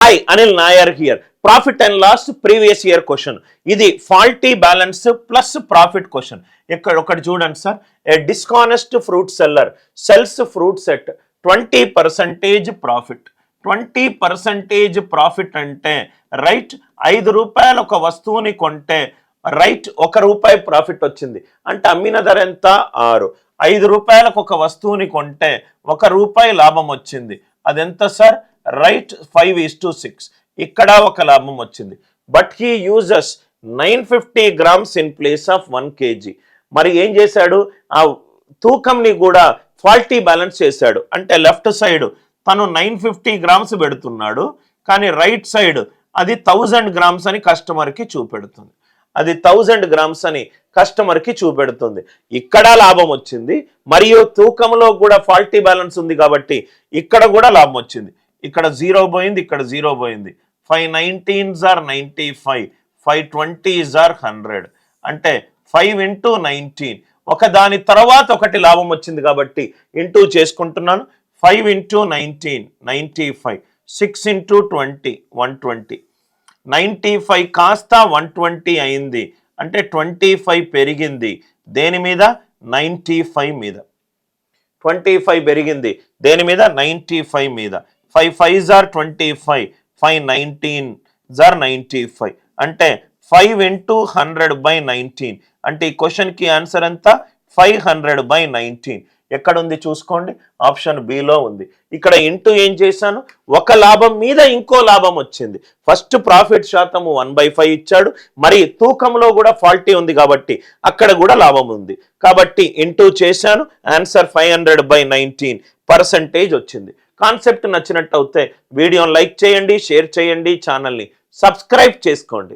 Hi Anil Nair here. Profit and loss previous year question. ఇది faulty balance plus profit question. ఇక్కడ ఒకటి చూడండి sir. A dishonest fruit seller sells fruits at 20% profit. 20% profit అంటే right 5 రూపాయలు ఒక వస్తువుని కొంటే రైట్ 1 రూపాయి ప్రాఫిట్ వచ్చింది. అంటే అమ్మిన ధర ఎంత 6. 5 రూపాయలకు ఒక వస్తువుని కొంటే 1 రూపాయి లాభం వచ్చింది. అదెంత సార్? రైట్ 5:6. ఇక్కడ ఒక లాభం వచ్చింది. But he uses 950 grams in place of 1 kg. మరి ఏం చేశాడు? ఆ తూకంని కూడా ఫాల్టీ బ్యాలెన్స్ చేశాడు. అంటే లెఫ్ట్ సైడ్ తను 950 grams పెడుతున్నాడు, కానీ రైట్ సైడ్ అది 1000 grams అని కస్టమర్కి చూపెడుతుంది. అది 1000 grams అని కస్టమర్కి చూపెడుతుంది. ఇక్కడ లాభం వచ్చింది, మరియు తూకంలో కూడా ఫాల్టీ బ్యాలెన్స్ ఉంది కాబట్టి ఇక్కడ కూడా లాభం వచ్చింది. ఇక్కడ 0 పోయింది, ఇక్కడ 0 పోయింది. 519s are 95, 520s are 100. అంటే 5 into 19. ఒక దాని తర్వాత ఒకటి లాభం వచ్చింది కాబట్టి ఇంటూ చేసుకుంటున్నాను. 5 into 19 95, 6 into 20 120. 95 కాస్త 120 అయింది. అంటే 25 పెరిగింది. దేని మీద? 95 మీద. 25 పెరిగింది. దేని మీద? 95 మీద. 5 5s are 25, 5 19s are 95. అంటే 5 into 100/19. అంటే ఈ క్వశ్చన్కి ఆన్సర్ ఎంత? 500/19. ఎక్కడుంది చూసుకోండి, ఆప్షన్ బిలో ఉంది. ఇక్కడ ఇంటూ ఏం చేశాను? ఒక లాభం మీద ఇంకో లాభం వచ్చింది. ఫస్ట్ ప్రాఫిట్ శాతం 1/5 ఇచ్చాడు, మరి తూకంలో కూడా ఫాల్టీ ఉంది కాబట్టి అక్కడ కూడా లాభం ఉంది. కాబట్టి ఇంటూ చేశాను, ఆన్సర్ 500/19% వచ్చింది. కాన్సెప్ట్ నచ్చినట్టు అయితే వీడియోని లైక్ చేయండి, షేర్ చేయండి, ఛానల్ని సబ్స్క్రైబ్ చేసుకోండి.